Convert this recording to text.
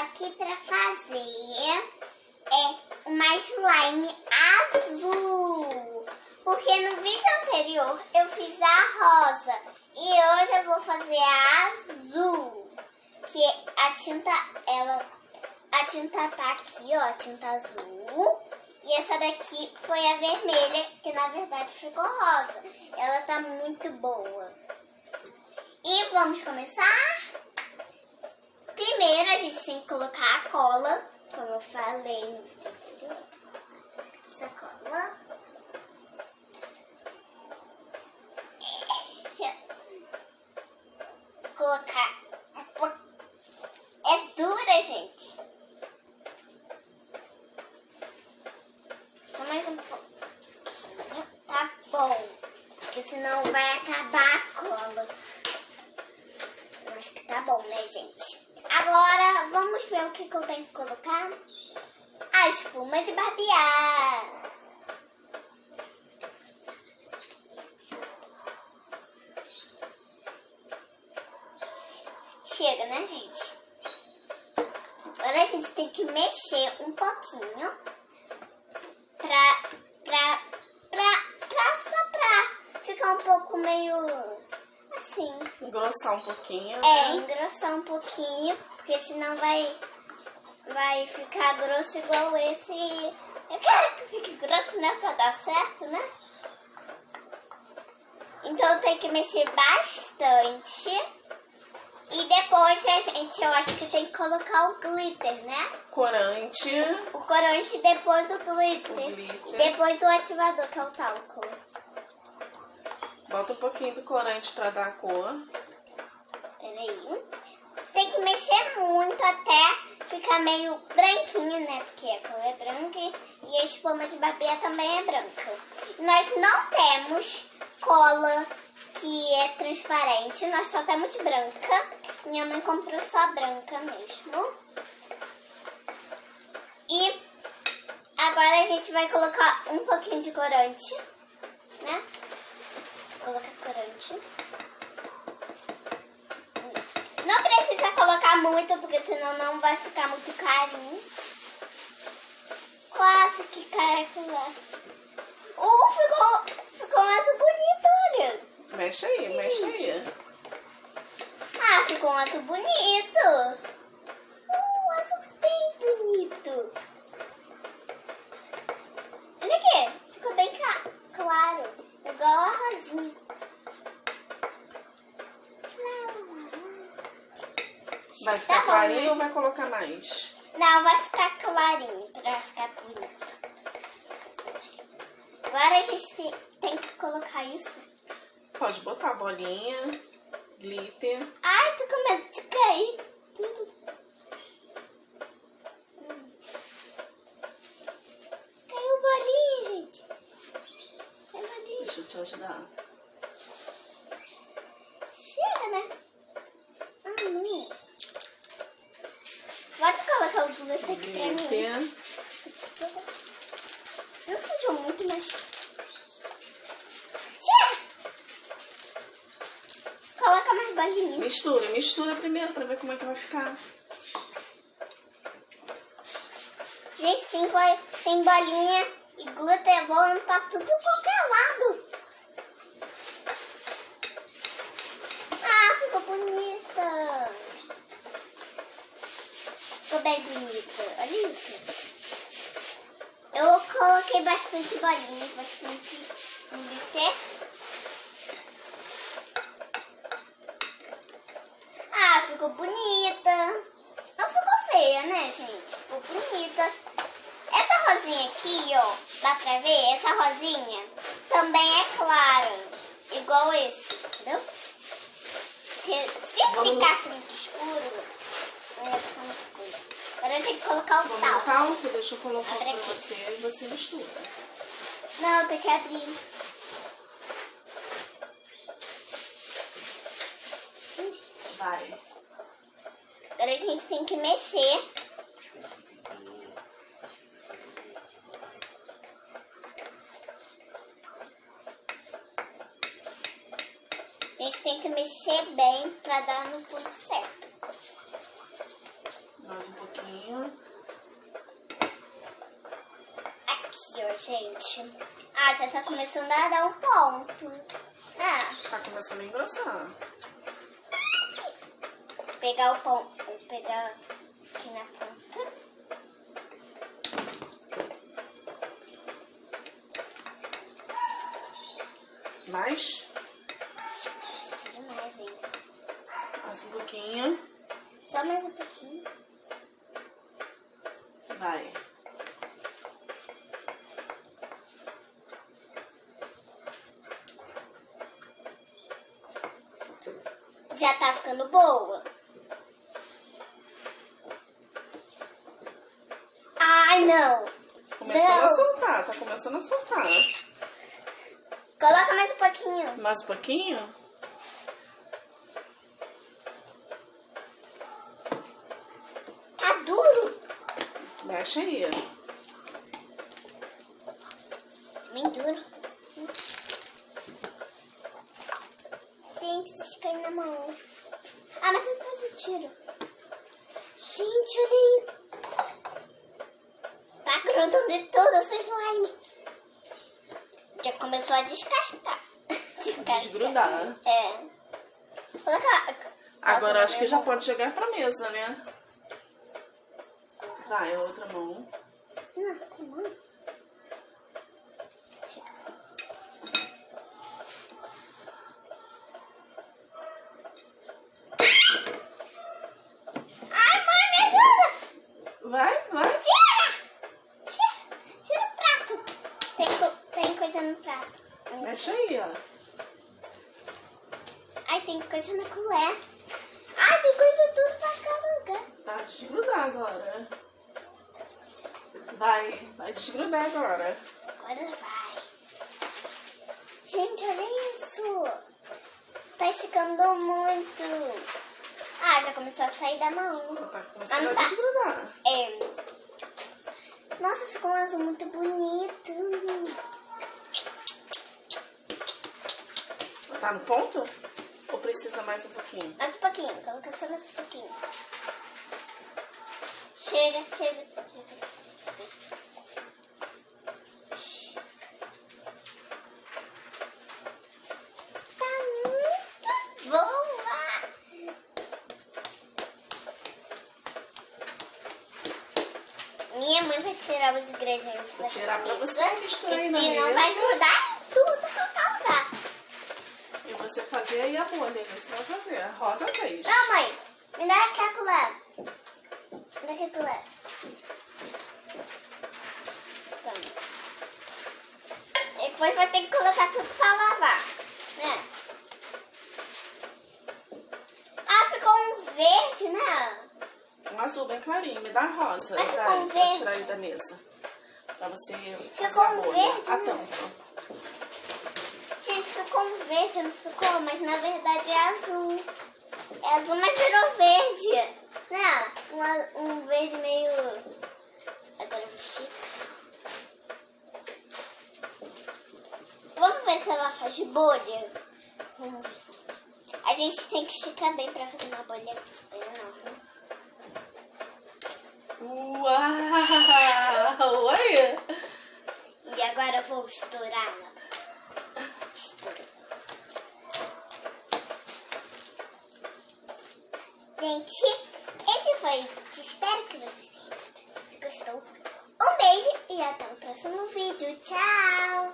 aqui pra fazer uma slime azul. Porque no vídeo anterior eu fiz a rosa. E hoje eu vou fazer a azul. Que a tinta tá aqui, ó, a tinta azul. E essa daqui foi a vermelha, que na verdade ficou rosa. Ela tá muito boa. E vamos começar? Primeiro a gente tem que colocar a cola, como eu falei no vídeo anterior. Essa cola. Colocar um pouco. É dura, gente. Só mais um pouquinho. Tá bom. Porque senão vai acabar a cola. Eu acho que tá bom, né, gente? Agora, vamos ver o que eu tenho que colocar. A espuma de barbear. Chega, né, gente? Agora a gente tem que mexer um pouquinho só pra ficar um pouco meio assim. Engrossar um pouquinho, né? Engrossar um pouquinho, porque senão vai ficar grosso igual esse. Eu quero que fique grosso, né, pra dar certo, né? Então tem que mexer bastante. E depois eu acho que tem que colocar o glitter, né? Corante. O corante e depois o glitter. E depois o ativador, que é o talco. Bota um pouquinho do corante pra dar a cor. Peraí. Tem que mexer muito até ficar meio branquinho, né? Porque a cor é branca e a espuma de barbear também é branca. Nós não temos cola que é transparente, nós só temos branca. Minha mãe comprou só branca mesmo. E agora a gente vai colocar um pouquinho de corante, né? Colocar corante. Não precisa colocar muito, porque senão não vai ficar muito carinho. Quase que caracolá. Ficou um azul bonito, olha. Mexe aí, mexe aí. Ah, ficou um azul bonito. Um azul bem bonito. Olha aqui, ficou bem claro. Igual a rosinha. Vai ficar clarinho ou vai colocar mais? Não, vai ficar clarinho pra ficar bonito. Agora a gente tem que colocar isso. Pode botar bolinha, glitter. Ai, tô com medo de cair tudo. Caiu bolinha, gente. Caiu bolinha. Deixa eu te ajudar. Chega, né? Não. Pode colocar o glitter aqui pra mim. Não sujou muito, mas... Chega! Coloca mais bolinha. Mistura primeiro pra ver como é que vai ficar. Gente, tem bolinha e glitter voando pra tudo qualquer lado. Ah, ficou bonita. Ficou bem bonita. Olha isso. Eu coloquei bastante bolinha, bastante glitter. Ah, ficou bonita. Não ficou feia, né, gente? Ficou bonita. Essa rosinha aqui, ó, dá pra ver? Essa rosinha também é clara, igual esse, entendeu? Porque se ficasse muito escuro, não ia ficar muito escuro. Agora eu tenho que colocar o talco. Talco, deixa eu colocar Abre pra aqui. você e você mistura. Não, tem que abrir. Vai. Agora a gente tem que mexer. A gente tem que mexer bem pra dar no ponto certo. Mais um pouquinho. Aqui, ó, gente. Ah, já tá começando a dar um ponto. Ah. Tá começando a engrossar. Vou pegar o pão. Vou pegar aqui na ponta. Mais? Preciso mais ainda. Mais um pouquinho. Só mais um pouquinho. Vai. Já tá ficando boa. Ai, não. Começando a soltar, tá começando a soltar. Coloca mais um pouquinho. Mais um pouquinho? Tá duro. Mexe aí. Bem duro. Gente, isso caiu na mão. Ah, mas depois eu tiro. Gente, olha aí. Tá grudando de todo esse slime. Já começou a descascar. Desgrudar. É. Coloca. Agora acho que já pode jogar pra mesa, né? Vai, a outra mão. Não, tá bom. Ai, mãe, me ajuda! Vai. Tira o prato. Tem coisa no prato. Mexe aí, ó. Ai, tem coisa na colher. Ai, tem coisa tudo pra cada lugar. Tá, desgrudar agora. Vai desgrudar agora. Agora vai. Gente, olha isso. Tá esticando muito. Ah, já começou a sair da mão. Tá começando a tá. desgrudar. É. Nossa, ficou um azul muito bonito. Tá no ponto? Ou precisa mais um pouquinho? Mais um pouquinho, coloca só mais um pouquinho. Chega. Tá muito boa. Minha mãe vai tirar os ingredientes Vou da tirar pra mesa, você misturar aí na senão mesa. vai grudar tudo pra qualquer lugar. E você fazer aí a bolha. Você vai fazer. A Rosa fez. Não, mãe, me dá aqui a colher. Me dá aqui a colher. Toma. Depois vai ter que colocar tudo pra lavar, né? Ah, ficou um verde, né? Um azul bem clarinho. Me dá a rosa. Mas ficou Vai, um pra verde. tirar aí da mesa. Pra você fazer Ficou a um bolha. verde, A né? tampa. Gente, ficou um verde, não ficou? Mas na verdade é azul. É azul, mas virou verde. Né? Um verde meio... Agora eu vou esticar. Vamos ver se ela faz bolha. Vamos ver. A gente tem que esticar bem pra fazer uma bolha enorme. Uau! Olha! E agora eu vou estourá-la. Gente, esse foi o vídeo. Espero que vocês tenham gostado. Se gostou, um beijo e até o próximo vídeo. Tchau!